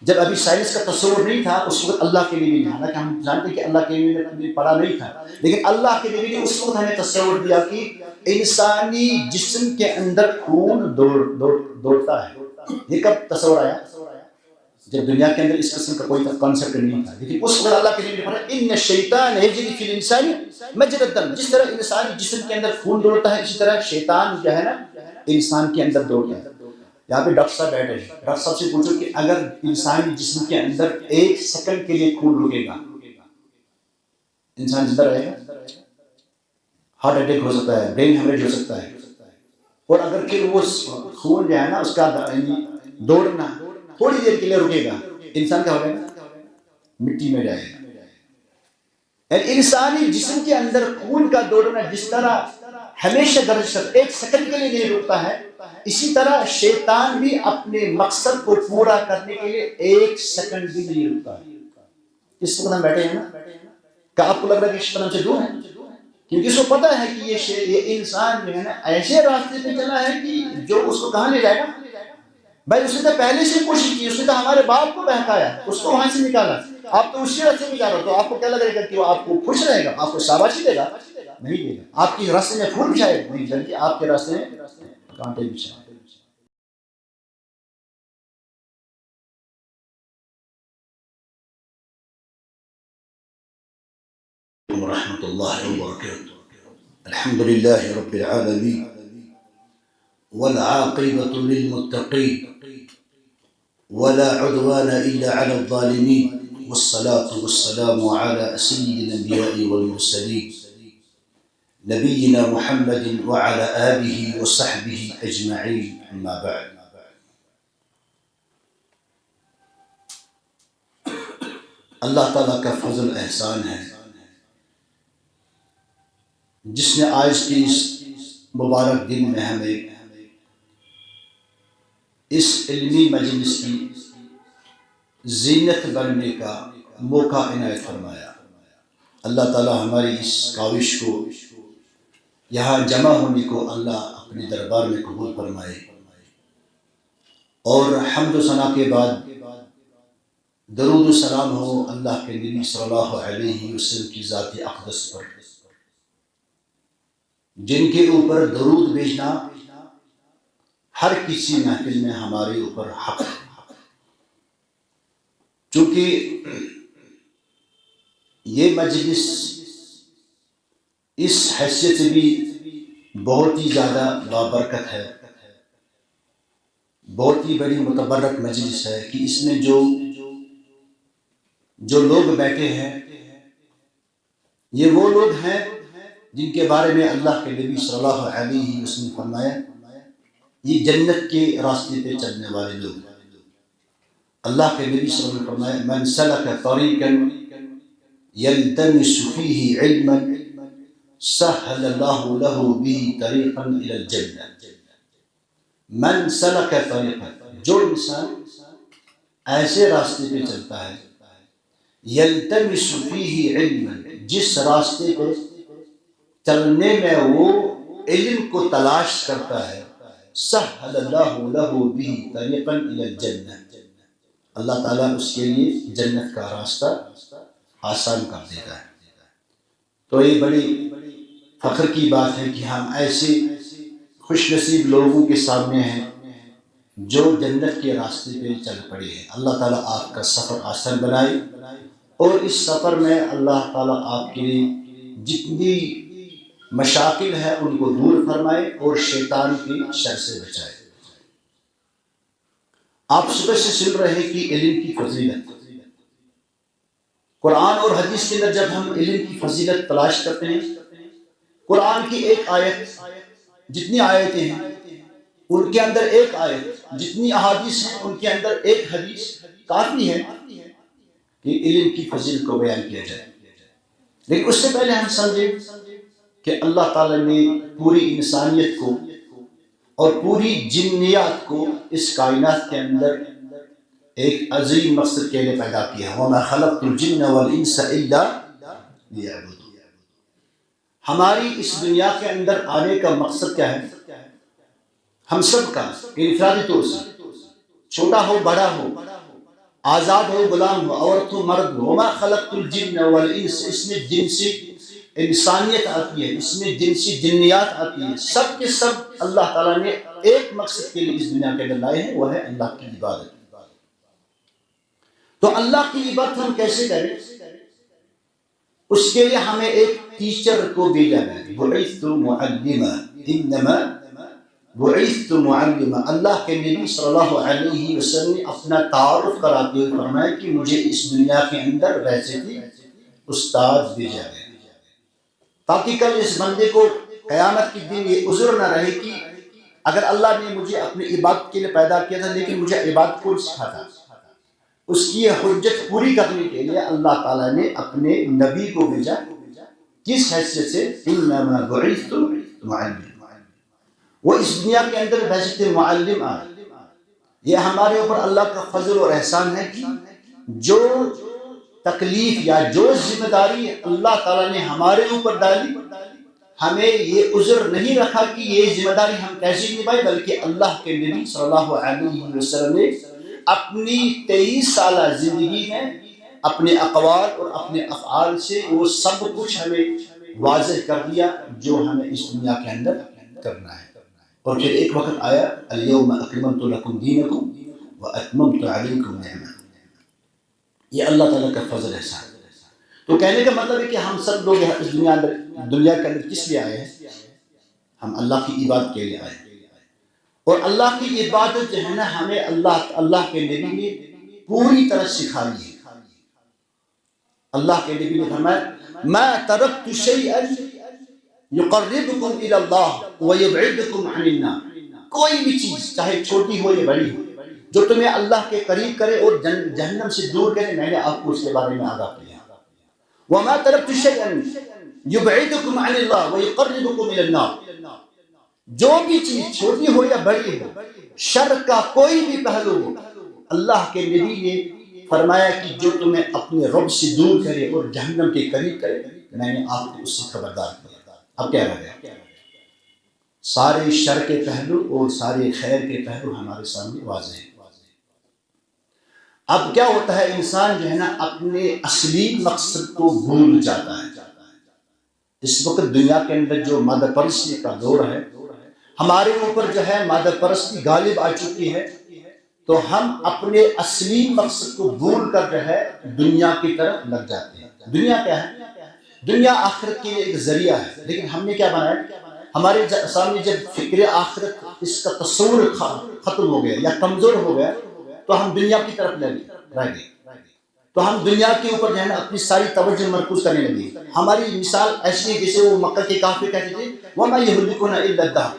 جب ابھی سائنس کا تصور نہیں تھا اس وقت اللہ کے لیے بھی نہیں، حالانکہ ہم جانتے ہیں کہ اللہ کے لیے بھی پڑا نہیں تھا، لیکن اللہ کے لیے بھی اس وقت ہمیں تصور دیا کہ انسانی جسم کے اندر خون دوڑتا ہے۔ یہ کب تصور آیا؟ جب دنیا کے اندر اس قسم کا کوئی کانسیپٹ نہیں تھا، لیکن اس وقت اللہ کے لیے فرمایا ان الشیطان یجری فی الانسان مجرى الدم، جس طرح انسانی جسم کے اندر خون دوڑتا ہے اسی طرح شیطان جو ہے نا انسان کے اندر دوڑتا ہے۔ یہاں پہ ڈاکٹر صاحب بیٹھے ہیں، ڈاکٹر صاحب سے پوچھو کہ اگر انسانی جسم کے اندر 1 سیکنڈ کے لیے خون رکے گا انسان زندہ رہے گا؟ ہارٹ اٹیک ہو سکتا ہے، برین ہیمریج ہو سکتا ہے، اور اگر پھر وہ خون جو ہے نا اس کا دوڑنا تھوڑی دیر کے لیے رکے گا، انسان کیا ہو جائے گا؟ مٹی میں جائے گا۔ انسانی جسم کے اندر خون کا دوڑنا جس طرح ہمیشہ درج 1 سیکنڈ کے لیے نہیں رکتا ہے، اسی طرح شیطان بھی اپنے مقصد کو پورا کرنے کے لیے 1 سیکنڈ بھی نہیں رکتا ہے۔ اس وقت ہم بیٹھے ہیں نا، کیا آپ کو لگ رہا ہے کہ شیطان سے دور ہے؟ کیونکہ اس کو پتا ہے کہ یہ انسان جو ہے نا ایسے راستے پہ چلا ہے کہ جو اس کو کہاں لے جائے گا۔ بھائی اس نے تو پہلے سے کوشش کی، اس نے تو ہمارے باپ کو بہکایا، اس کو وہاں سے نکالا، آپ تو اسی راستے میں جا رہے ہو، تو آپ کو کیا لگے گا کہ وہ آپ کو خوش رہے گا، آپ کو شاباشی دے گا؟ نہیں دے گا۔ آپ کی راستے میں پھول بچھائے گا؟ نہیں، بلکہ آپ کے راستے میں کانٹے بچھائے۔ ورحمۃ اللہ وبرکاتہ۔ الحمد للہ رب العالمین والعاقبۃ للمتقین ولا عدوان الا على الظالمین والصلاة والسلام على سید الانبیاء والمرسلین نبینا محمد وعلى آلہ وصحبہ اجمعین، اما بعد۔ اللہ تعالیٰ کا فضل احسان ہے جس نے آج کی اس مبارک دن میں ہمیں اس علمی مجلس کی زینت بننے کا موقع عنایت فرمایا۔ اللہ تعالیٰ ہماری اس کاوش کو، یہاں جمع ہونے کو اللہ اپنے دربار میں قبول فرمائے، اور حمد و ثنا کے بعد درود و سلام ہو اللہ کے نبی صلی اللہ علیہ وسلم کی ذات اقدس پر، جن کے اوپر درود بھیجنا ہر کسی محفل میں ہمارے اوپر حق ہے، چونکہ یہ مجلس اس حیثیت سے بھی بہت ہی زیادہ بابرکت ہے، بہت ہی بڑی متبرک مجلس ہے کہ اس میں جو لوگ بیٹھے ہیں یہ وہ لوگ ہیں جن کے بارے میں اللہ کے نبی صلی اللہ علیہ وسلم نے فرمایا یہ جنت کے راستے پہ چلنے والے لوگ ہیں۔ اللہ کے نبی صلی اللہ علیہ وسلم نے فرمایا من سلک طریقا یلتمس فیہ علما سہل اللہ لہ بہ طریقا الی الجنہ۔ من سلک طریقا، جو انسان ایسے راستے پہ چلتا ہے، یلتمس فیہ علما، جس راستے پہ چلنے میں وہ علم کو تلاش کرتا ہے، سہل اللہ لہ بہ طریقا الی الجنہ، اللہ تعالیٰ اس کے لیے جنت کا راستہ آسان کر دیتا ہے۔ تو یہ بڑی فخر کی بات ہے کہ ہم ایسے خوش نصیب لوگوں کے سامنے ہیں جو جنت کے راستے پہ چل پڑے ہیں۔ اللہ تعالیٰ آپ کا سفر آسان بنائے، اور اس سفر میں اللہ تعالیٰ آپ کے لیے جتنی مشاکل ہے ان کو دور فرمائے اور شیطان کی شر سے بچائے۔ آپ صبح سے سن رہے ہیں کہ علم کی فضیلت، قرآن اور حدیث کے اندر جب ہم علم کی فضیلت تلاش کرتے ہیں، قرآن کی ایک آیت، جتنی آیتیں ہیں ان کے اندر ایک آیت، جتنی احادیث ہیں ان کے اندر ایک حدیث کافی ہے کہ علم کی فضیلت کو بیان کیا جائے۔ لیکن اس سے پہلے ہم سمجھیں کہ اللہ تعالیٰ نے پوری انسانیت کو اور پوری جنیات کو اس کائنات کے اندر ایک عظیم مقصد کے لیے پیدا کیا ہے۔ وَمَا خَلَقْتُ الْجِنَّ وَالْإِنسَ إِلَّا لِيَعْبُدُونِ۔ ہماری اس دنیا کے اندر آنے کا مقصد کیا ہے؟ ہم سب کا انفرادی طور سے، چھوٹا ہو بڑا ہو، آزاد ہو غلام ہو، عورت ہو مرد ہو، وما خلقت الجن والانس، اس میں جنسی انسانیت آتی ہے، اس میں جنسی جنیات آتی ہے، سب کے سب اللہ تعالیٰ نے ایک مقصد کے لیے اس دنیا کے اندر لائے ہیں، وہ ہے اللہ کی عبادت۔ تو اللہ کی عبادت ہم کیسے کریں؟ اس کے لیے ہمیں ایک ٹیچر کو بھیجا گیا، بعثت معلما، انما بعثت معلما۔ اللہ کے نبی صلی اللہ علیہ وسلم نے اپنا تعارف کراتے ہوئے فرمایا کہ مجھے اس دنیا کے اندر ویسے ہی استاد بھیجا گیا، تاکہ کل اس بندے کو قیامت کے دن یہ عذر نہ رہے کہ اگر اللہ نے مجھے اپنی عبادت کے لیے پیدا کیا تھا لیکن مجھے عبادت کو سکھاتا۔ اس کی یہ حجت پوری کرنے کے لیے اللہ تعالیٰ نے اپنے نبی کو بھیجا، کس حیثیت سے؟ انما بعثت معلما، وہ اس دنیا کے اندر ویسے معلم آئے۔ یہ ہمارے اوپر اللہ کا فضل اور احسان ہے کہ جو تکلیف یا جو ذمہ داری اللہ تعالیٰ نے ہمارے اوپر ڈالی، ہمیں یہ عذر نہیں رکھا کہ یہ ذمہ داری ہم کیسے نبھائیں، بلکہ اللہ کے نبی صلی اللہ علیہ وسلم نے اپنی 23 سالہ زندگی میں اپنے اقوال اور اپنے افعال سے وہ سب کچھ ہمیں واضح کر دیا جو ہمیں اس دنیا کے اندر کرنا ہے۔ اور پھر ایک وقت آیا، الیوم اکملت لکم دینکم واتممت علیکم نعمتی، یہ اللہ تعالیٰ کا فضل احسان۔ تو کہنے کا مطلب ہے کہ ہم سب لوگ اس دنیا کے اندر کس لیے آئے ہیں؟ ہم اللہ کی عبادت کے لیے آئے ہیں، اور اللہ کی عبادت جو ہے نا ہمیں اللہ کے نبی نے پوری طرح سکھائی ہے۔ اللہ کے نبی نے فرمایا ما ترکت شیئا یقربکم الی اللہ ویبعدکم عن النار، کوئی بھی چیز چاہے چھوٹی ہو یا بڑی ہو جو تمہیں اللہ کے قریب کرے اور جہنم سے دور کرے، میں نے آپ کو اس کے بارے میں آگاہ کیا۔ وما ترکت شیئا یبعدکم عن اللہ ویقربکم الی النار، جو بھی چیز چھوٹی ہو یا بڑی ہو، شر کا کوئی بھی پہلو ہو، اللہ کے نبی نے فرمایا کہ جو تمہیں اپنے رب سے دور کرے اور جہنم کے قریب کرے، میں نے آپ کو اس سے خبردار کیا۔ اب کیا رہ گیا؟ سارے شر کے پہلو اور سارے خیر کے پہلو ہمارے سامنے واضح ہیں۔ اب کیا ہوتا ہے، انسان جو ہے نا اپنے اصلی مقصد کو بھول جاتا ہے۔ اس وقت دنیا کے اندر جو مادہ پرستی کا دور ہے، ہمارے اوپر جو ہے مادہ پرستی غالب آ چکی ہے، تو ہم اپنے اصلی مقصد کو بھول کر جو ہے دنیا کی طرف لگ جاتے ہیں۔ دنیا کیا ہے؟ دنیا آخرت کے لیے ایک ذریعہ ہے، لیکن ہم نے کیا بنایا؟ ہمارے سامنے جب فکر آخرت اس کا تصور ختم ہو گیا یا کمزور ہو گیا تو ہم دنیا کی طرف رہ گئے، تو ہم دنیا کے اوپر جو ہے نا اپنی ساری توجہ مرکوز کرنے لگے۔ ہماری مثال ایسی ہے جیسے وہ مکہ کے کافر کہتے تھے وَمَا يُهْلِكُنَا إِلَّا الدَّهْرُ،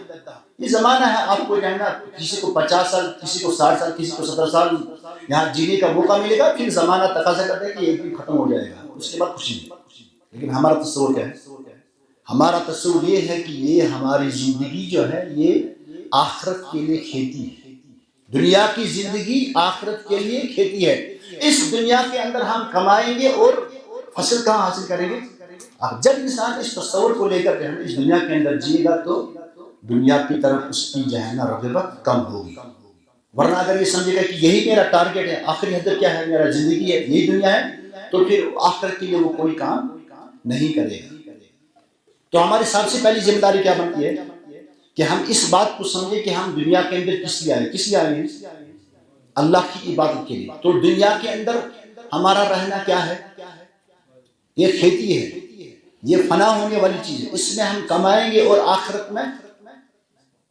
یہ زمانہ ہے، آپ کو جو ہے نا کسی کو 50 سال، کسی کو 60 سال، کسی کو 17 سال یہاں جینے کا موقع ملے گا، پھر زمانہ تقاضا کرتا ہے کہ ایک دن ختم ہو جائے گا، اس کے بعد کچھ نہیں۔ لیکن ہمارا تصور کیا ہے؟ ہمارا تصور یہ ہے کہ یہ ہماری زندگی جو ہے یہ آخرت کے لیے کھیتی ہے، دنیا کی زندگی آخرت کے لیے کھیتی ہے۔ اس دنیا کے اندر ہم کمائیں گے اور فصل کہاں حاصل کریں گے؟ جب انسان اس تصور کو لے کر اس دنیا کے اندر جیے گا تو دنیا کی طرف اس کی جو ہے نا رغبت کم ہوگی۔ ورنہ اگر یہ سمجھے گا کہ یہی میرا ٹارگیٹ ہے، آخری ہدف کیا ہے، میرا زندگی ہے، یہی دنیا ہے، تو پھر آخرت کے لیے وہ کوئی کام نہیں کرے گا۔ تو ہماری سب سے پہلی ذمہ داری کیا بنتی ہے کہ ہم اس بات کو سمجھیں کہ ہم دنیا کے اندر کس لیے آئے؟ کس لیے آئے ہیں؟ اللہ کی عبادت کے لیے۔ تو دنیا کے اندر ہمارا رہنا کیا ہے؟ یہ کھیتی ہے، یہ فنا ہونے والی چیز ہے، اس میں ہم کمائیں گے اور آخرت میں،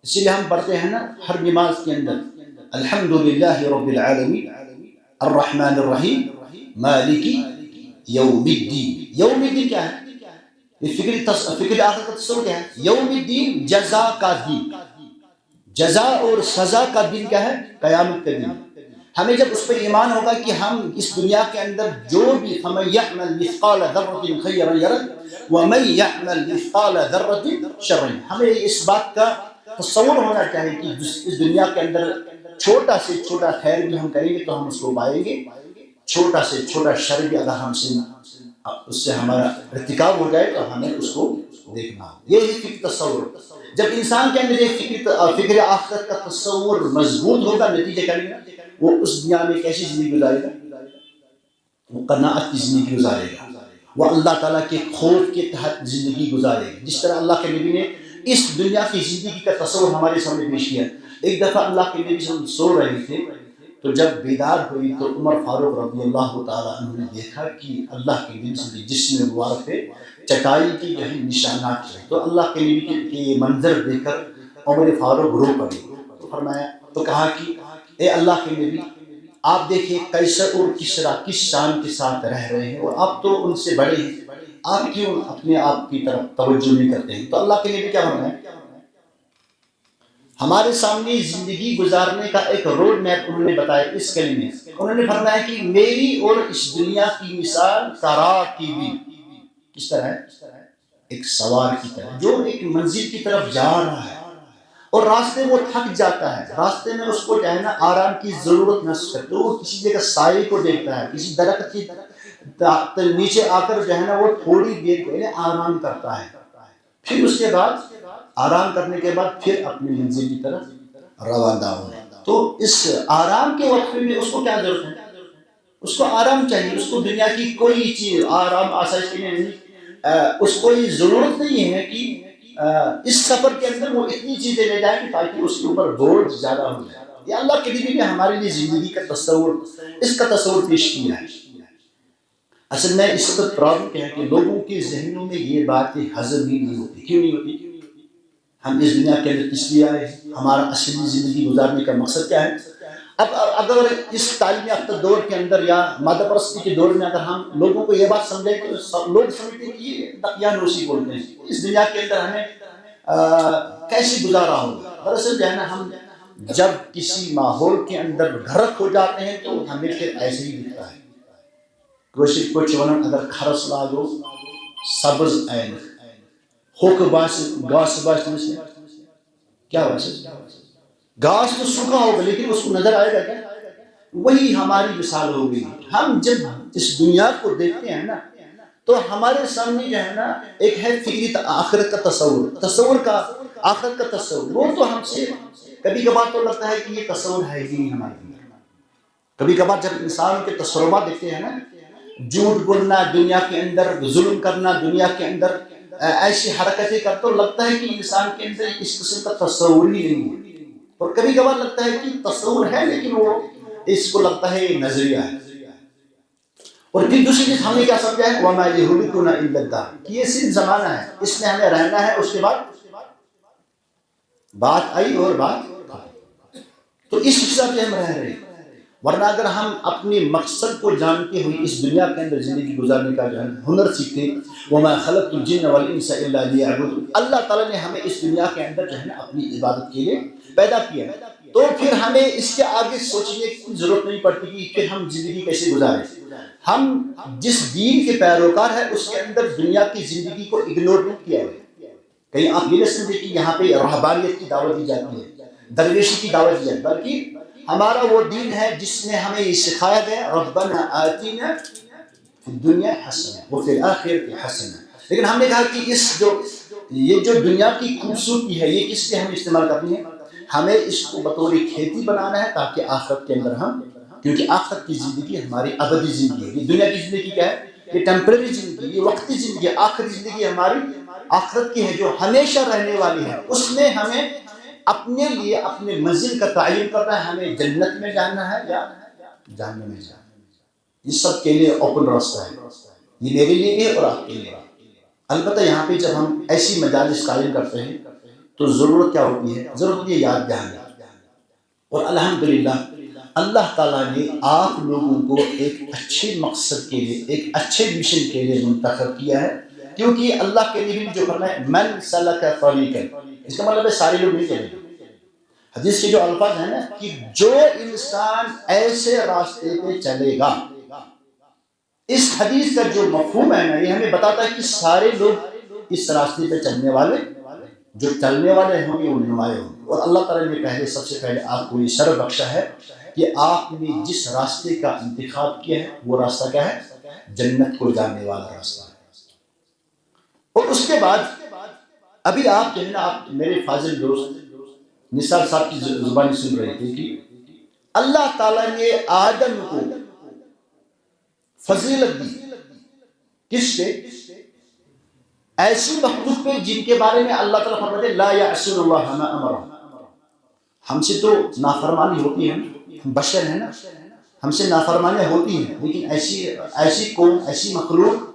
اسی لیے ہم پڑھتے ہیں نا ہر نماز کے اندر الحمدللہ رب العالمین الرحمن الرحیم مالک یوم الدین۔ یوم الدین کیا ہے؟ فکر آخرت کا تصور کیا ہے؟ یوم الدین جزا کا دن، جزا اور سزا کا دن کیا ہے؟ قیامت کا دن۔ ہمیں جب اس پر ایمان ہوگا کہ ہم اس دنیا کے اندر جو بھی فَمَن يَعْمَلْ مِثْقَالَ ذَرَّةٍ خَيْرًا يَرَهُ وَمَن يَعْمَلْ مِثْقَالَ ذَرَّةٍ شَرًّا، ہمیں اس بات کا تصور ہونا چاہیے کہ اس دنیا کے اندر چھوٹا سے چھوٹا خیر بھی ہم کریں گے تو ہم اس کو پائیں گے، چھوٹا سے چھوٹا شر بھی اگر ہم سے اس سے ہمارا ارتکاب ہو جائے تو ہمیں اس کو دیکھنا ہو۔ یہ فکر تصور، جب انسان کے اندر یہ فکر آخرت کا تصور مضبوط ہوگا، نتیجہ کرے گا وہ اس دنیا میں کیسی زندگی گزارے گا؟ وہ قناعت کی زندگی گزارے گا، وہ اللہ تعالیٰ کے خوف کے تحت زندگی گزارے گا، جس طرح اللہ کے نبی نے اس دنیا کی زندگی کا تصور ہمارے سامنے پیش کیا۔ ایک دفعہ اللہ کے نبی ہم سو رہے تھے تو جب بیدار ہوئی تو عمر فاروق رضی اللہ تعالیٰ عنہ نے دیکھا کہ اللہ کے نبی صلی جسم مبارک پہ چٹائی کی جو ہے نشانات ہیں، تو اللہ کے نبی کے یہ منظر دیکھ کر عمر فاروق رو پڑے، تو فرمایا تو کہا کہ اے اللہ کے نبی آپ دیکھیں قیصر اور کسریٰ کس شان کے ساتھ رہ رہے ہیں اور آپ تو ان سے بڑے ہیں، آپ کیوں اپنے آپ کی طرف توجہ نہیں کرتے ہیں؟ تو اللہ کے نبی کیا فرمایا؟ ہمارے سامنے زندگی گزارنے کا ایک روڈ میپ انہوں نے بتایا اس کلمے، انہوں نے فرمایا کہ میری اور اس دنیا کی مثال کراکیبی، کس طرح ہے؟ ایک سوار کی طرح جو ایک منزل کی طرف جا رہا ہے اور راستے وہ تھک جاتا ہے، راستے میں اس کو جو ہے نا آرام کی ضرورت محسوس کرتا ہے، وہ کسی جگہ سائے کو دیکھتا ہے، کسی درخت کی نیچے آ کر جو ہے نا وہ تھوڑی دیر کے لیے آرام کرتا ہے، پھر اس کے بعد آرام کرنے کے بعد پھر اپنی منزل کی طرف روانہ ہونا۔ تو اس آرام کے وقت میں اس کو کیا ضرورت ہے؟ اس کو آرام چاہیے، اس کو دنیا کی کوئی چیز آرام آسائش کے لیے نہیں، اس کو یہ ضرورت نہیں ہے کہ اس سفر کے اندر وہ اتنی چیزیں لے جائیں تاکہ اس کے اوپر بوجھ زیادہ ہو جائے۔ یہ اللہ کے نبی نے ہمارے لیے زندگی کا تصور، اس کا تصور پیش کیا ہے۔ اصل میں اس وقت پرابلم کیا ہے کہ لوگوں کے ذہنوں میں یہ باتیں ہضم ہی نہیں ہوتی۔ کیوں نہیں ہوتی؟ ہم اس دنیا کے اندر کس لیے آئے ہیں؟ ہمارا اصلی زندگی گزارنے کا مقصد کیا ہے؟ اب اگر اس تعلیم یافتہ دور کے اندر یا مادہ پرستی کے دور میں اگر ہم لوگوں کو یہ بات سمجھیں کہ لوگ سمجھتے ہیں کہ یہ دقیانوسی بولتے ہیں، اس دنیا کے اندر ہمیں کیسے گزارا ہوگا؟ دراصل جو ہے نا ہم جب کسی ماحول کے اندر غرق ہو جاتے ہیں تو ہمیں پھر ایسے ہی دکھتا ہے۔ کوشش کو چونن اگر کھرس لاگو سبز عین ہوک باس گاس باس میں کیا باس گھاس تو سوکھا ہوگا لیکن اس کو نظر آئے گا کیا؟ وہی ہماری مثال ہو گئی۔ ہم جب اس دنیا کو دیکھتے ہیں نا تو ہمارے سامنے جو ہے نا ایک ہے فکری آخرت کا تصور کا آخرت کا تصور، وہ تو ہم سے کبھی کبھار تو لگتا ہے کہ یہ تصور ہے ہی نہیں ہمارے اندر۔ کبھی کبھار جب انسان کے تصورات دیکھتے ہیں نا، جھوٹ بولنا دنیا کے اندر، ظلم کرنا دنیا کے اندر، ایسی حرکتیں کرتے تو لگتا ہے کہ انسان کے اندر اس قسم کا تصور ہی نہیں ہے، اور کبھی کبھار لگتا ہے کہ تصور ہے لیکن وہ اس کو لگتا ہے نظریہ ہے۔ اور پھر دوسری چیز ہم نے کیا سمجھا ہے؟ وَمَا يَهْلِكُنَا إِلَّا الدَّهْرُ، کہ یہ صرف زمانہ ہے، اس میں ہمیں رہنا ہے، اس کے بعد بات آئی اور بات، تو اس حساب سے ہم رہ رہے ہیں۔ ورنہ اگر ہم اپنے مقصد کو جانتے ہوئے اس دنیا کے اندر زندگی گزارنے کا جو ہے ہنر سیکھتے، وَمَا خَلَقْتُ الْجِنَّ وَالْإِنسَ إِلَّا لِيَعْبُدُونِ، اللہ تعالیٰ نے ہمیں اس دنیا کے اندر جو ہے نا اپنی عبادت کے لیے پیدا کیا ہے، تو پھر ہمیں اس کے آگے سوچنے کی ضرورت نہیں پڑتی کہ پھر ہم زندگی کیسے گزاریں۔ ہم جس دین کے پیروکار ہیں اس کے اندر دنیا کی زندگی کو اگنور نہیں کیا ہے۔ کہیں آپ یہ نہ سمجھیں کہ یہاں پہ رہبانیت کی دعوت دی جاتی ہے، درویشی کی دعوت دی جاتی ہے، بلکہ ہمارا وہ دین ہے جس نے ہمیں یہ سکھایا گیا ربنا آتینا فی الدنیا حسنہ وفی الآخرۃ حسنہ۔ لیکن ہم نے کہا کہ یہ جو دنیا کی خوبصورتی ہے یہ کس لیے ہم استعمال کرنی ہے؟ ہمیں اس کو بطور کھیتی بنانا ہے تاکہ آخرت کے اندر ہم، کیونکہ آخرت کی زندگی ہماری ابدی زندگی ہے۔ یہ دنیا کی زندگی کیا ہے؟ یہ ٹیمپرری زندگی، یہ وقتی زندگی ہے۔ آخری زندگی ہماری آخرت کی ہے جو ہمیشہ رہنے والی ہے، اس میں ہمیں اپنے لیے اپنے منزل کا تعین کرنا ہے، ہمیں جنت میں جانا ہے یا جہنم میں جانا ہے۔ یہ سب کے لیے اوپن راستہ ہے، یہ میرے لیے بھی اور آپ کے لیے۔ البتہ یہاں پہ جب ہم ایسی مجالس قائم کرتے ہیں تو ضرورت کیا ہوتی ہے؟ ضرورت ہوتی ہے یاد دہانی، اور الحمدللہ اللہ تعالیٰ نے آپ لوگوں کو ایک اچھے مقصد کے لیے، ایک اچھے مشن کے لیے منتخب کیا ہے، کیونکہ اللہ کے نبی نے جو فرمایا من سلک طریقا، اس کا مطلب ہے سارے لوگ نہیں چلیں گے۔ حدیث کے جو الفاظ ہیں نا کہ جو انسان ایسے راستے پہ چلے گا، اس حدیث کا جو مفہوم ہے نا یہ ہمیں بتاتا ہے کہ سارے لوگ اس راستے پہ چلنے والے، جو چلنے والے ہوں گے وہ نمایاں ہوں گے۔ اور اللہ تعالیٰ نے سب سے پہلے آپ کو یہ شرف بخشا ہے کہ آپ نے جس راستے کا انتخاب کیا ہے وہ راستہ کیا ہے؟ جنت کو جانے والا راستہ ہے۔ اور اس کے بعد ابھی آپ جو ہے نا، آپ میرے فاضل دوست نثار صاحب کی زبانی سن رہے تھے کہ اللہ تعالیٰ نے آدم کو فضیلت دی. کس پہ؟ ایسی مخلوق پہ جن کے بارے میں اللہ تعالیٰ فرماتے ہیں لا یعصون اللہ ما امرهم. ہم سے تو نافرمانی ہوتی ہے، ہم بشر ہیں نا، ہم سے نافرمانیاں ہوتی ہیں، لیکن ایسی قوم، ایسی مخلوق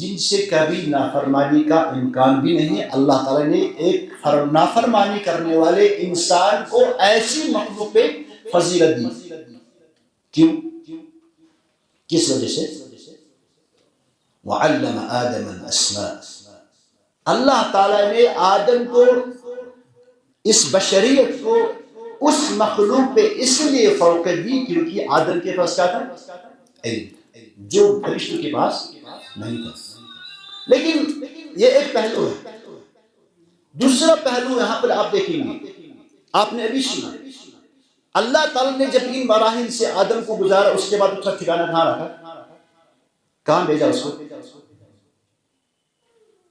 جن سے کبھی نافرمانی کا امکان بھی نہیں ہے، اللہ تعالیٰ نے ایک نافرمانی کرنے والے انسان کو ایسی مخلوق پہ فضیلت دی. کیوں؟ کس وجہ سے؟ وَعَلَّمَ آدَمَ الْأَسْمَاءَ. اللہ تعالیٰ نے آدم کو، اس بشریت کو اس مخلوق پہ اس لیے فوقیت دی کیونکہ آدم کے پاس کیا تھا؟ علم، جو فرشتوں کے پاس نہیں تھا. لیکن یہ ایک پہلو ہے. دوسرا پہلو یہاں پر آپ دیکھیں گے، آپ نے ابھی سنا اللہ تعالیٰ نے جب ان مراحل سے آدم کو گزارا، اس کے بعد اس کا ٹھکانہ کہاں رکھا؟ کہاں بھیجا اس کو؟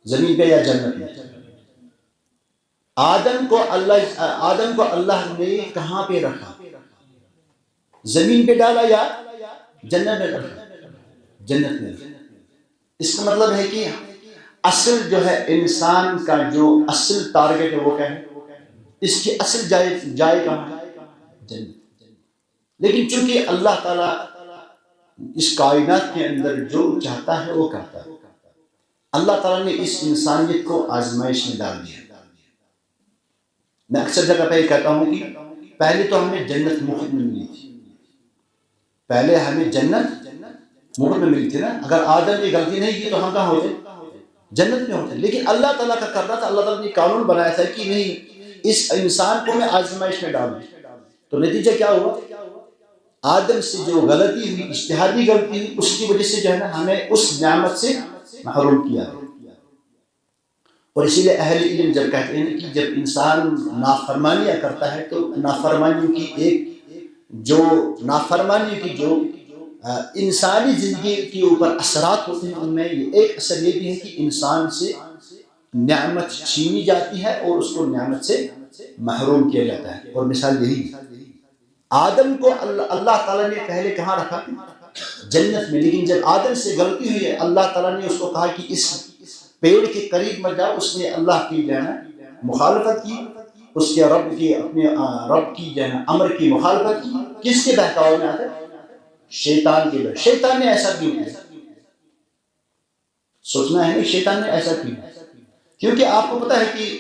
زمین پہ یا جنت میں؟ آدم کو اللہ نے کہاں پہ رکھا؟ زمین پہ ڈالا یا جنت میں رکھا؟ جنت میں. اس کا مطلب ہے کہ اصل جو ہے انسان کا جو اصل ٹارگٹ ہے وہ کیا ہے؟ اس کی اصل جائے کہاں ہے؟ جنت. لیکن چونکہ اللہ تعالیٰ اس کائنات کے اندر جو چاہتا ہے وہ کرتا ہے، اللہ تعالیٰ نے اس انسانیت کو آزمائش میں ڈال دیا. میں اکثر جگہ پہ یہ کہتا ہوں کہ پہلے تو ہمیں جنت مفت میں ملی تھی، پہلے ہمیں جنت مفت میں ملی تھی نا. اگر آدم نے غلطی نہیں کی تو ہم کہاں ہوتے؟ جنت میں ہوتے. لیکن اللہ تعالیٰ کا کرنا تھا، اللہ تعالیٰ نے قانون بنایا تھا کہ نہیں، اس انسان کو میں آزمائش میں ڈالوں. تو نتیجہ کیا ہوا؟ آدم سے جو غلطی ہوئی، اجتہادی غلطی ہوئی، اس کی وجہ سے جو ہے نا ہمیں اس نعمت سے محروم کیا. اور اسی لیے اہل علم جب کہتے ہیں کہ جب انسان نافرمانیاں کرتا ہے تو نافرمانی کی جو انسانی زندگی کے اوپر اثرات ہوتے ہیں، ان میں ایک اثر یہ بھی ہے کہ انسان سے نعمت چھینی جاتی ہے اور اس کو نعمت سے محروم کیا جاتا ہے. اور مثال یہی، آدم کو اللہ تعالیٰ نے پہلے کہاں رکھا؟ جنت میں. لیکن جب آدم سے غلطی ہوئی ہے، اللہ تعالیٰ نے اس کو کہا کہ اس پیڑ کے قریب مت جاؤ. اس نے اللہ کی جو ہے نا مخالفت کی، اس کے اپنے رب کی جو ہے نا امر کی مخالفت کی. کس کے بہکاؤ میں آتا ہے؟ شیطان کے بہکاؤ. شیطان نے ایسا کیوں کیا؟ سوچنا ہے شیطان نے ایسا کیوں؟ کیونکہ آپ کو پتا ہے کہ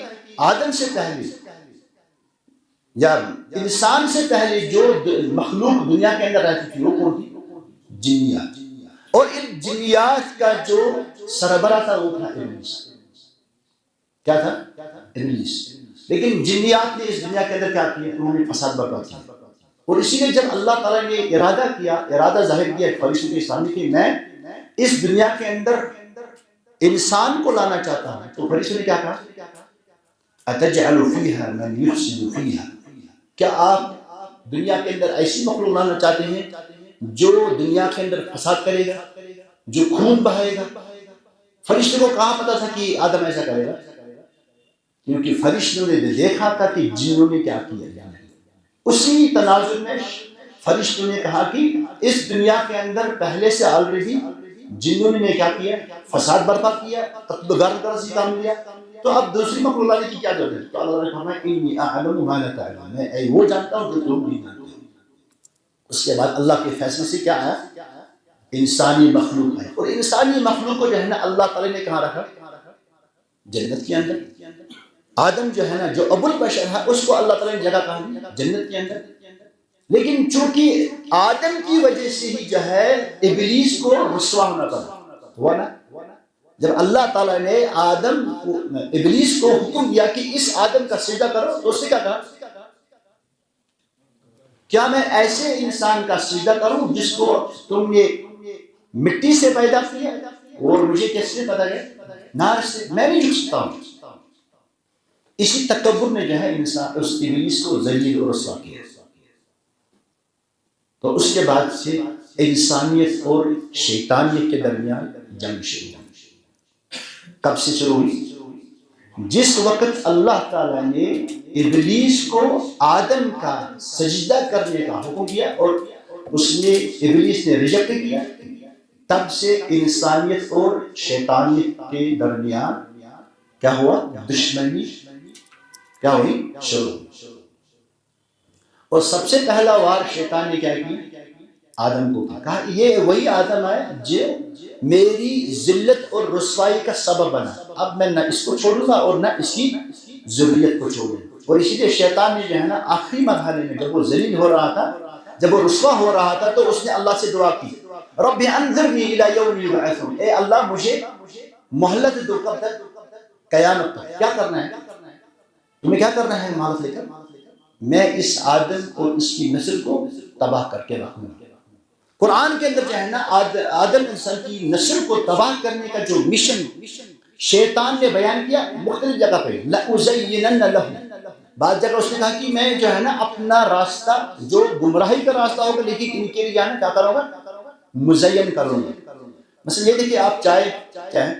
آدم سے پہلے یا انسان سے پہلے جو مخلوق دنیا کے اندر رہتی تھی وہ کون تھی؟ جنیات. اور ان جنیات کا جو سربراہ تھا وہ تھا ابلیس. کیا تھا؟ ابلیس. لیکن جنیات نے اس دنیا کے اندر کیا کیا؟ انہوں نے فساد برپا کیا. اور اسی لیے جب اللہ تعالیٰ نے ارادہ ظاہر کیا فرشتوں کے سامنے کہ میں اس دنیا کے اندر انسان کو لانا چاہتا ہوں، تو فرشتوں نے کیا کہا؟ اتجعل فیہا من یفسد فیہا. کیا آپ دنیا کے اندر ایسی مخلوق لانا چاہتے ہیں جو دنیا کے اندر فساد کرے گا، جو خون بہائے گا؟ فرشتوں کو کہاں پتا تھا کہ آدم ایسا کرے گا؟ کیونکہ فرشتوں نے دیکھا تھا کہ جنوں نے کیا کیا. اسی تناظر میں فرشتوں نے کہا کہ اس دنیا کے اندر پہلے سے آلریڈی جنوں نے کیا کیا؟ فساد برپا کیا، قتل و غارت کا کام لیا. تو اب دوسری مخلوق لانے کی کیا ضرورت ہے؟ تو اللہ نے فرمایا انی اعلم ما لا تعلمون. میں وہ جانتا ہوں جو تم نہیں جانتے. اس کے بعد اللہ کے فیصلے سے کیا آیا؟ انسانی مخلوق ہے. اور انسانی مخلوق کو جو ہے نا اللہ تعالی نے کہاں رکھا؟ جنت کے اندر. آدم جو ہے نا جو ابو البشر ہے اس کو اللہ تعالی نے جگہ کہاں دی؟ جنت کے اندر. لیکن چونکہ آدم کی وجہ سے ہی جو ہے ابلیس کو رسوا ہونا پڑا. ہوا نا؟ جب اللہ تعالیٰ نے ابلیس کو حکم دیا کہ اس آدم کا سجدہ کرو، تو اس سے کیا کہا؟ کیا میں ایسے انسان کا سجدہ کروں جس کو تم نے مٹی سے پیدا کیا اور مجھے کس سے پیدا کیا؟ نار سے. میں نہیں جھک سکتا ہوں. اسی تکبر نے جو ہے انسان اس ابلیس کو ذلیل اور رسوا کیا. تو اس کے بعد سے انسانیت اور شیطانیت کے درمیان جنگ شروع ہوئی. کب سے شروع ہوئی؟ جس وقت اللہ تعالیٰ نے ابلیس کو آدم کا سجدہ کرنے کا حکم دیا اور ابلیس نے ریجیکٹ کیا. تب سے انسانیت اور شیطانیت کے درمیان کیا ہوا؟ دشمنی کیا ہوئی؟ شروع. اور سب سے پہلا وار شیطان نے کیا کی؟ آدم کو کہا یہ وہی آدم ہے جو میری ذلت اور رسوائی کا سبب بنا، اب میں نہ اس کو چھوڑوں گا اور نہ اس کی ذریت کو چھوڑوں گا. اور اسی لیے شیطان نے جو ہے نا آخری مرحلے میں جب وہ ذلیل ہو رہا تھا، جب وہ رسوا ہو رہا تھا، تو اس نے اللہ سے دعا کی رب انظرنی الی یوم یبعثون، اے اللہ مجھے مہلت دو، کب تک؟ قیامت تک. کیا کرنا ہے تمہیں؟ کیا کرنا ہے مہلت لے کر؟ میں اس آدم اور اس کی نسل کو تباہ کر کے رکھوں گا. قرآن کے اندر جو ہے نا آدم انسان کی نسل کو تباہ کرنے کا جو مشن شیطان نے بیان کیا مختلف جگہ پہ، لَأُزَيِّنَنَّ لَهُمْ، بعض جگہ اس نے کہا کہ میں جو ہے نا اپنا راستہ جو گمراہی کا راستہ ہوگا لیکن ان کے لیے جانا کیا کروں گا؟ مزین کروں گا. مثلا یہ دیکھیے آپ چائے کیا ہے؟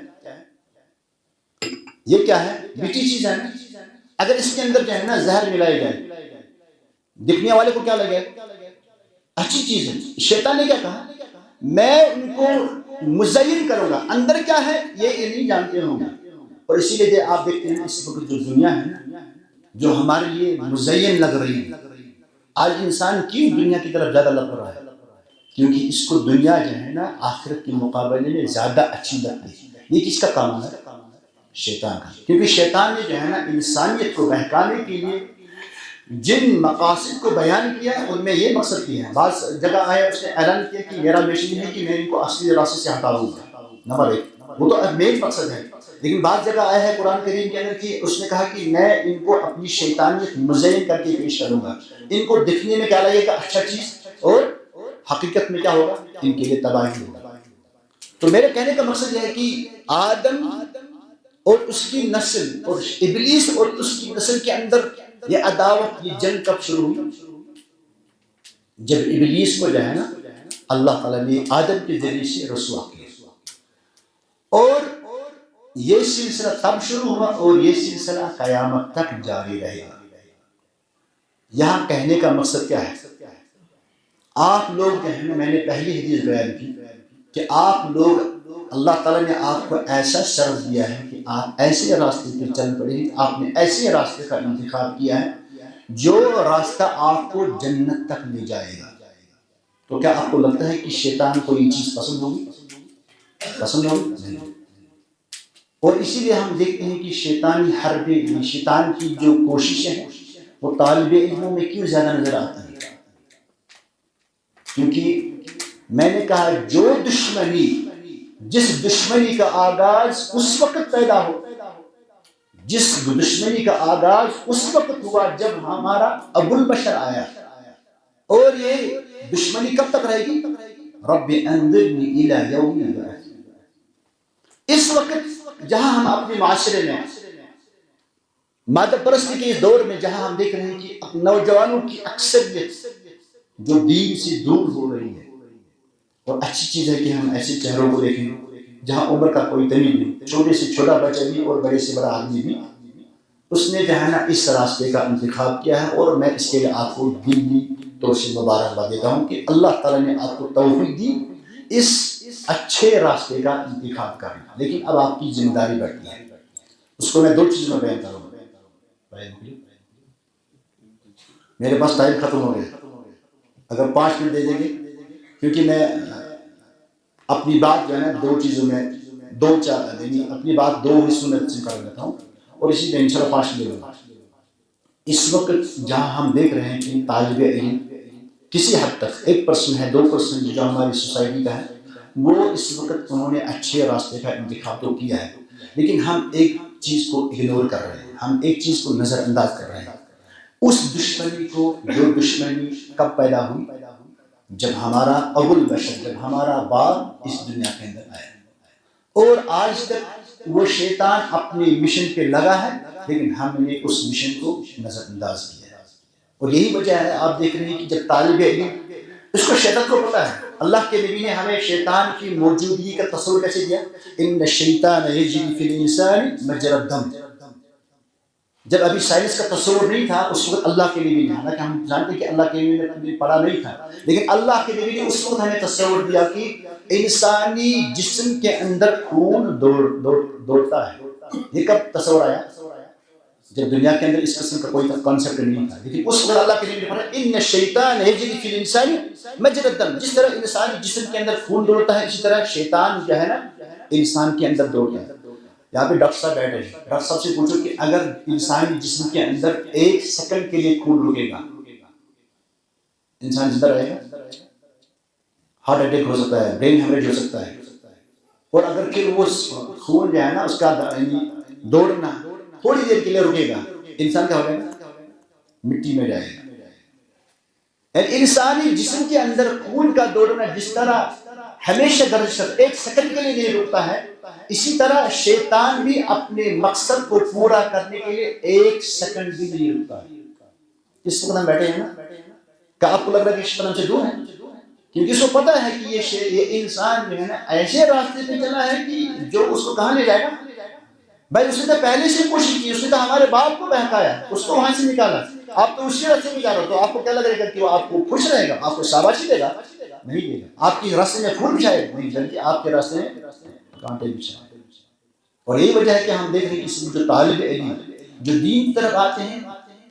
یہ کیا ہے؟ میٹھی چیز ہے نا. اگر اس کے اندر جو ہے نا زہر ملائے جائے، دکھنے والے کو کیا لگے؟ اچھی چیز ہے. شیطان نے کیا کہا؟ میں ان کو مزین کروں گا، اندر کیا ہے یہ نہیں جانتے ہوں گے. اور اسی لیے آپ دیکھتے ہیں اس وقت جو دنیا ہے نا جو ہمارے لیے مزین لگ رہی ہے، آج انسان کیوں دنیا کی طرف زیادہ لگ رہا ہے؟ کیونکہ اس کو دنیا جو ہے نا آخرت کے مقابلے میں زیادہ اچھی لگتی ہے. یہ کس کا کام ہے؟ شیطان کا. کیونکہ شیطان نے جو ہے نا انسانیت کو بہکانے کے لیے جن مقاصد کو بیان کیا ان میں یہ مقصد کیا ہے. بعض جگہ آیا اس نے اعلان کیا کہ میرا مشن ہے کہ میں ان کو اصلی راستے سے ہٹاؤں گا، نمبر 1، وہ تو مین مقصد ہے. لیکن بعض جگہ آیا ہے قرآن کریم کے اندر کہ اس نے کہا کہ میں ان کو اپنی شیطانیت مزین کر کے پیش کروں گا. ان کو دکھنے میں کیا لگے گا؟ اچھا چیز، اور حقیقت میں کیا ہوگا؟ ان کے لیے تباہی ہوگا. تو میرے کہنے کا مقصد یہ ہے کہ آدم اور اس کی نسل اور ابلیس اور اس کی نسل کے اندر یہ عداوت، یہ جنگ کب شروع ہوئی؟ جب ابلیس کو جو ہے نا اللہ تعالیٰ نے آدم کے ذریعے سے رسوا کیا. اور یہ سلسلہ تب شروع ہوا اور یہ سلسلہ قیامت تک جاری رہے گا. یہاں کہنے کا مقصد کیا ہے؟ آپ لوگ جو ہے نا، میں نے پہلی حدیث بیان کی کہ آپ لوگ، اللہ تعالیٰ نے آپ کو ایسا شرف دیا ہے کہ آپ ایسے راستے پہ چل پڑے ہیں، آپ نے ایسے راستے کا انتخاب کیا ہے جو راستہ آپ کو جنت تک لے جائے گا. تو کیا آپ کو لگتا ہے کہ شیطان کو یہ چیز پسند ہوگی؟ پسند ہوگی؟ نہیں. اور اسی لیے ہم دیکھتے ہیں کہ شیطانی حربے، شیطان کی جو کوششیں ہیں وہ طالب علموں میں کیوں زیادہ نظر آتی ہیں؟ کیونکہ میں نے کہا جو دشمنی، جس دشمنی کا آغاز اس وقت پیدا ہو، جس دشمنی کا آغاز اس وقت ہوا جب ہمارا ابو البشر آیا، اور یہ دشمنی کب تک رہے گی؟ رب انظرنی الی یوم یبعثون. اس وقت جہاں ہم اپنے معاشرے میں مادہ پرستی کے اس دور میں جہاں ہم دیکھ رہے ہیں کہ نوجوانوں کی اکثریت جو دین سے دور ہو رہی ہے، اور اچھی چیز ہے کہ ہم ایسے چہروں کو دیکھیں جہاں عمر کا کوئی تمیز نہیں، چھوٹے سے چھوٹا بچہ بھی اور بڑے سے بڑا آدمی بھی، اس نے جو ہے نا اس راستے کا انتخاب کیا ہے. اور میں اس کے لیے آپ کو دلی طور سے مبارکباد دیتا ہوں کہ اللہ تعالیٰ نے آپ کو توفیق دی اس اچھے راستے کا انتخاب کرنا. لیکن اب آپ کی ذمہ داری بڑھتی ہے. اس کو میں 2 چیزوں میں بیان کروں گا. میرے پاس ٹائم ختم ہو گیا، اگر 5 منٹ دے دیں گے، کیونکہ میں اپنی بات جو ہے نا 2 چیزوں میں 2-4 یعنی اپنی بات 2 حصوں میں تقسیم کر لیتا ہوں، اور اسی میں انشاءاللہ 5 منٹ دے دوں گا. اس وقت جہاں ہم دیکھ رہے ہیں کہ طالب علم کسی حد تک 1% ہے، 2% جو ہماری سوسائٹی کا ہے، وہ اس وقت انہوں نے اچھے راستے کا انتخاب تو کیا ہے، لیکن ہم ایک چیز کو اگنور کر رہے ہیں، ہم ایک چیز کو نظر انداز کر رہے ہیں. اس دشمنی کو، جو دشمنی کب پیدا ہوئی؟ جب ہمارا ابو البشر، جب ہمارا باپ اس دنیا کے اندر آیا. اور آج تک وہ شیطان اپنے مشن پہ لگا ہے، لیکن ہم نے اس مشن کو نظر انداز کیا ہے. اور یہی وجہ ہے آپ دیکھ رہے ہیں کہ جب طالب علم، اس کو شیطان کو پتا ہے. اللہ کے نبی نے ہمیں شیطان کی موجودگی کا تصور کیسے دیا؟ ان الشیطان یجری فی الانسان مجری الدم. جب ابھی سائنس کا تصور نہیں تھا اس وقت اللہ کے نبی نے، حالانکہ ہم جانتے ہیں کہ اللہ کے نبی نے پڑھا نہیں تھا، لیکن اللہ کے نبی نے اس وقت ہمیں تصور دیا کہ انسانی جسم کے اندر خون دوڑتا ہے. یہ کب تصور آیا؟ جب دنیا کے اندر اس قسم کا کوئی کانسیپٹ نہیں تھا. لیکن اس وقت اللہ کے نبی نے فرمایا ان الشیطان یجری فی الانسان مجرى الدم. جس طرح انسانی جسم کے اندر خون دوڑتا ہے اسی طرح شیطان جو ہے نا انسان کے اندر دوڑتا ہے. یہاں پہ ڈاکٹر صاحب بیٹھے ہیں. ڈاکٹر صاحب سے پوچھو کہ اگر انسانی جسم کے اندر 1 سیکنڈ کے لیے خون رکے گا انسان زندہ رہے گا؟ ہارٹ اٹیک ہو سکتا ہے، برین ہیمریج ہو سکتا ہے. اور اگر پھر وہ خون جو ہے نا اس کا دوڑنا تھوڑی دیر کے لیے رکے گا انسان کیا ہو جائے گا؟ مٹی میں جائے گا. انسانی جسم کے اندر خون کا دوڑنا جس طرح ہمیشہ گردش کرتا ہے 1 سیکنڈ کے لیے نہیں رکتا ہے، اسی طرح شیطان بھی اپنے مقصد کو پورا کرنے کے لیے 1 سیکنڈ بھی نہیں رکتا ہے. اس وقت ہم بیٹھے ہیں نا، کیا آپ کو لگ رہا ہے کہ شیطان سے دور ہے؟ کیونکہ اس کو پتا ہے کہ یہ انسان جو ہے نا ایسے راستے پہ چلا ہے کہ جو اس کو کہاں لے جائے گا. بھائی اس نے تو پہلے سے کوشش کی، اس نے تو ہمارے باپ کو بہکایا، اس کو وہاں سے نکالا. آپ تو اسی راستے میں جا رہے ہو تو آپ کو کیا لگ رہے گا کہ وہ آپ کو خوش رہے گا، آپ کو شاباشی دے گا؟ نہیں دے گا. آپ کے راستے میں پھول بچھائے نہیں بلکہ آپ کے راستے میں کانٹے بچھائے. اور یہی وجہ ہے کہ ہم دیکھ رہے ہیں اس میں جو طالب علم جو دین کی طرف آتے ہیں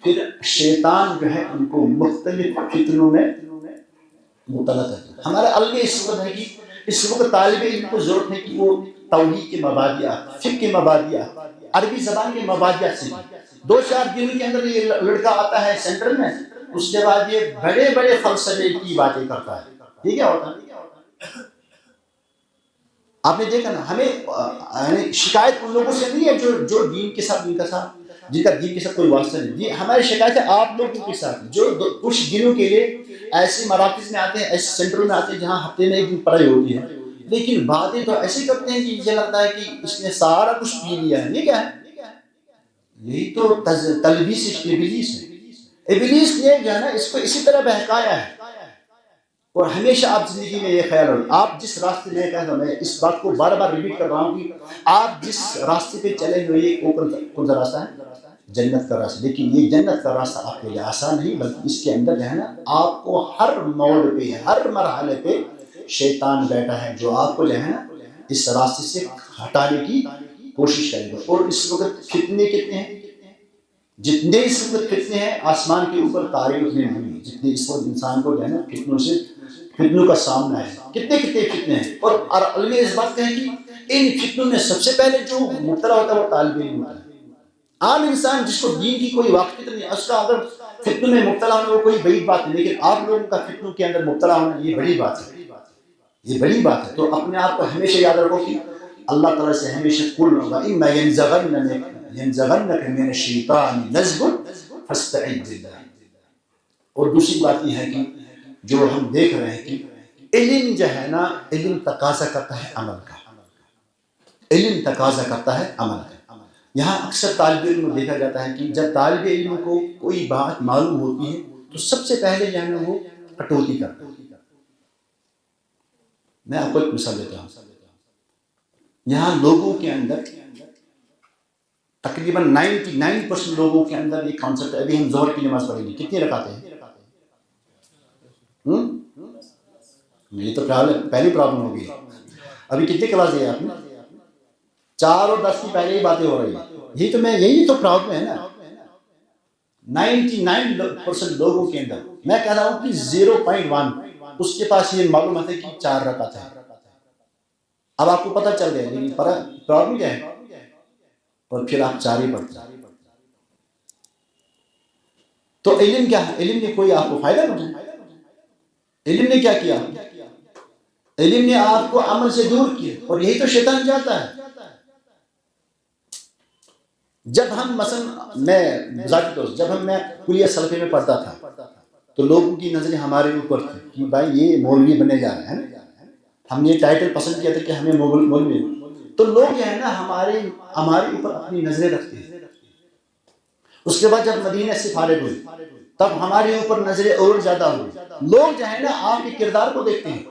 پھر شیطان جو ہے ان کو مختلف فتنوں میں مبتلا کرتا ہے. ہمارا الگ اس وقت ہے کہ اس وقت طالب علم کو ضرورت ہے کہ وہ توحید کے مبادیات، فقہ کے مبادیات، عربی زبان کے مبادیات سے 2-4 دنوں کے اندر یہ لڑکا آتا ہے سینٹر میں، اس کے بعد یہ بڑے بڑے فلسفے کی باتیں کرتا ہے. یہ کیا ہوتا ہے؟ آپ نے دیکھا نا، ہمیں شکایت ان لوگوں سے نہیں ہے جو دین کے ساتھ جن کا دین کے ساتھ کوئی واسطہ نہیں. ہماری شکایت ہے آپ لوگوں کے ساتھ جو کچھ دنوں کے لیے ایسے مراکز میں آتے ہیں، ایسے سینٹروں میں آتے ہیں جہاں ہفتے میں 1 دن پڑھائی ہوتی ہے، لیکن باتیں تو ایسے کرتے ہیں کہ یہ لگتا ہے کہ اس نے سارا کچھ پی لیا ہے. یہ کیا ہے؟ یہی تو تلبیس ابلیس ہے. ابلیس نے جو ہے نا اس کو اسی طرح بہکایا ہے. اور ہمیشہ آپ زندگی میں یہ خیال رکھیں، آپ جس راستے میں کہہ رہا ہوں، میں اس بات کو بار بار ریپیٹ کر رہا ہوں کہ آپ جس راستے پہ چلے ہوئے یہ کون سا راستہ ہے؟ جنت کا راستہ. لیکن یہ جنت کا راستہ آپ کے لیے آسان نہیں، بلکہ اس کے اندر جو ہے نا آپ کو ہر موڑ پہ ہر مرحلے پہ شیطان بیٹھا ہے جو آپ کو جو ہے نا اس راستے سے ہٹانے کی کوشش کرے گا. اور اس وقت فتنے کتنے ہیں؟ جتنے اس وقت فتنے ہیں آسمان کے اوپر تارے اتنے نہیں ہیں جتنے اس وقت انسان کو جو ہے نا فتنوں کا سامنا ہے. کتنے فتنے ہیں. اور علم اس بات کہیں کہ ان فتنوں میں سب سے پہلے جو مبتلا ہوتا ہے وہ طالب علم ہوتا ہے. عام انسان جس کو دین کی کوئی واقفیت نہیں ہے اس کا اگر فتنوں میں مبتلا ہونا وہ کوئی بڑی بات نہیں، لیکن آپ لوگوں کا فتنوں کے اندر مبتلا ہونا یہ بڑی بات ہے، یہ بڑی بات ہے. تو اپنے آپ کو ہمیشہ یاد رکھو کہ اللہ تعالیٰ سے ہمیشہ قل وَإِمَّا يَنزَغَنَّكَ مِنَ الشَّيْطَانِ نَزْغٌ فَاسْتَعِذْ بِاللَّهِ. اور دوسری بات یہ ہے کہ جو ہم دیکھ رہے ہیں کہ علم جو ہے نا علم تقاضا کرتا ہے عمل کا، علم تقاضا کرتا ہے عمل کا. یہاں اکثر طالب علم کو دیکھا جاتا ہے کہ جب طالب علم کو کوئی بات معلوم ہوتی ہے تو سب سے پہلے جو ہے نا وہ کٹوتی کرتا ہے. میں آپ کو ایک مثال دیتا ہوں. یہاں لوگوں کے اندر تقریباً 99% لوگوں کے اندر یہ کانسیپٹ ہے. ابھی ہم ظہر کی نماز پڑھیں گے، کتنی رکعتیں ہیں؟ یہ تو پہلی پرابلم ہوگی. ابھی کتنے کلاس دیے آپ نے؟ 4 اور 10 کی پہلے ہی باتیں ہو رہی ہیں. یہی تو پرابلم ہے نا 99% لوگوں کے اندر. میں کہہ رہا ہوں کہ 0.1 اس کے پاس یہ معلومات ہے کہ 4 رکعت ہے. اب آپ کو پتہ چل گیا لیکن پرابلم کیا ہے؟ اور پھر آپ 4 ہی پڑھتے ہیں. تو علم کیا ہے؟ علم نے کوئی آپ کو فائدہ پہنچایا؟ علم نے کیا کیا؟ علم نے آپ کو عمل سے دور کیا. اور یہی تو شیطان چاہتا ہے. جب ہم مثلا میں ذاتی طور جب میں کلیہ سلفی میں پڑھتا تھا تو لوگوں کی نظریں ہمارے اوپر تھی کہ بھائی یہ مولوی بننے جا رہے ہیں. ہم نے یہ ٹائٹل پسند کیا تھا کہ ہمیں مولوی، تو لوگ جو ہے نا ہمارے اوپر اپنی نظریں رکھتے ہیں. اس کے بعد جب مدینہ سے فارغ ہوئے تب ہمارے اوپر نظریں اور زیادہ ہوئی. لوگ جو ہے نا آپ کے کردار کو دیکھتے ہیں،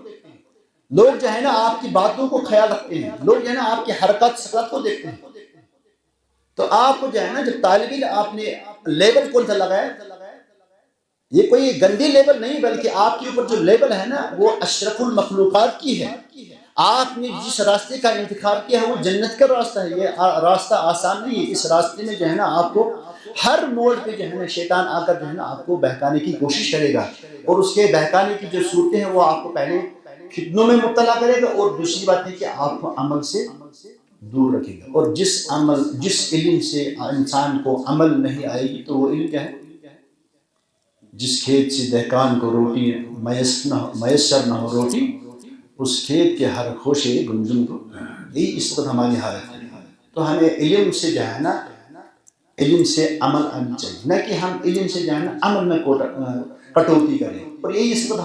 لوگ جو ہے نا آپ کی باتوں کو خیال رکھتے ہیں، لوگ جو ہے نا آپ کی حرکات سکرات کو دیکھتے ہیں. تو آپ کو جو ہے نا جب طالب علم آپ نے لیبل کون سا لگایا، یہ کوئی گندی لیبل نہیں بلکہ آپ کے اوپر جو لیبل ہے نا وہ اشرف المخلوقات کی ہے. آپ نے جس راستے کا انتخاب کیا ہے وہ جنت کا راستہ ہے، یہ راستہ آسان نہیں ہے۔ اس راستے میں جو ہے نا آپ کو ہر موڑ پہ جو ہے نا شیطان آ کر جو ہے نا آپ کو بہکانے کی کوشش کرے گا، اور اس کے بہکانے کی جو صورتیں ہیں وہ آپ کو پہلے فتنوں میں مبتلا کرے گا، اور دوسری بات ہے کہ آپ کو عمل سے دور رکھے گا۔ اور جس علم سے انسان کو عمل نہیں آئے گی تو وہ علم کیا ہے؟ جس کھیت سے دہقان کو روٹی میسر نہ ہو روٹی، اس کھیت کے ہر خوشے گنجن کو، یہی اس وقت ہماری حالت ہے۔ تو ہمیں علم سے جو ہے نا علم سے عمل آنی چاہیے، نہ کہ ہم علم سے جو ہے نا عمل میں کٹوتی کریں۔ اور یہی اس وقت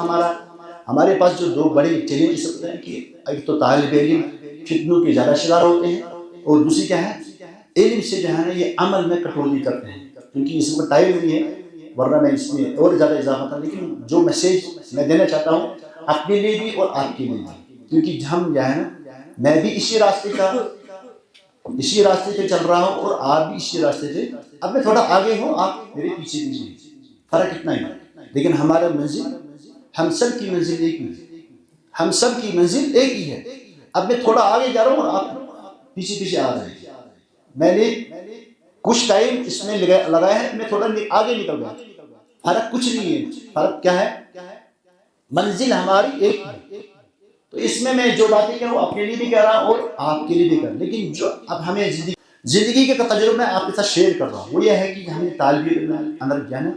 ہمارے پاس جو دو بڑے چیلنج اس وقت ہیں کہ ایک تو طالب علم فتنوں کے زیادہ شکار ہوتے ہیں، اور دوسری کیا ہے؟ علم سے جو ہے نا یہ عمل میں کٹوتی کرتے ہیں، کیونکہ اس وقت ٹائم نہیں ہے، ورنہ میں اس میں اور زیادہ اضافہ کروں۔ لیکن جو میسیج میں دینا چاہتا ہوں اپنے لیے بھی اور آپ کے لیے بھی، کیونکہ ہم جو ہے نا میں بھی اسی راستے پہ چل رہا ہوں، اور آپ بھی اسی راستے پہ، اب میں تھوڑا آگے ہوں، آپ میرے پیچھے فرق اتنا ہی ہے، لیکن ہمارا منزل، ہم سب کی منزل ایک ہی ہے، ہم سب کی منزل ایک ہی ہے۔ اب میں تھوڑا آگے جا رہا ہوں اور آپ پیچھے آ رہے ہیں، میں نے کچھ ٹائم اس میں لگایا ہے، میں تھوڑا آگے نکل گیا، فرق کچھ نہیں ہے۔ فرق کیا ہے؟ منزل ہماری ایک ہے۔ تو اس میں جو باتیں کہہ رہا ہوں اپنے لیے بھی کہہ رہا ہوں اور آپ کے لیے بھی کہہ رہا ہوں، لیکن جو اب ہمیں زندگی کے تجربے میں آپ کے ساتھ شیئر کر رہا ہوں وہ یہ ہے کہ ہمیں طالب علم اندر جو ہے نا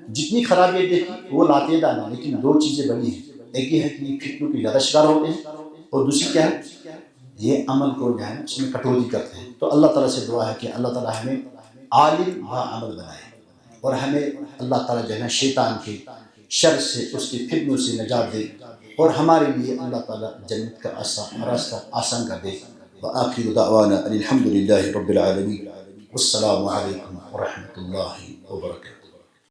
جتنی خرابیاں دیکھی وہ لاتے دانا، لیکن دو چیزیں بڑی ہیں، ایک یہ ہے کہ یہ فتنوں کے زیادہ شکار ہوتے ہیں، اور دوسری کیا ہے؟ یہ عمل کو جو ہے اس میں کٹوتی کرتے ہیں۔ تو اللہ تعالیٰ سے دعا ہے کہ اللہ تعالیٰ ہمیں عالم با عمل بنائے، اور ہمیں اللہ تعالیٰ جو ہے نا شیطان کے شر سے، اس کی فتنوں سے نجات دے، اور ہمارے لیے اللہ تعالیٰ جنت کا راستہ آسان کر دے۔ وآخر دعوانا الحمد للہ رب العالمین، والسلام علیکم ورحمۃ اللہ وبرکاتہ۔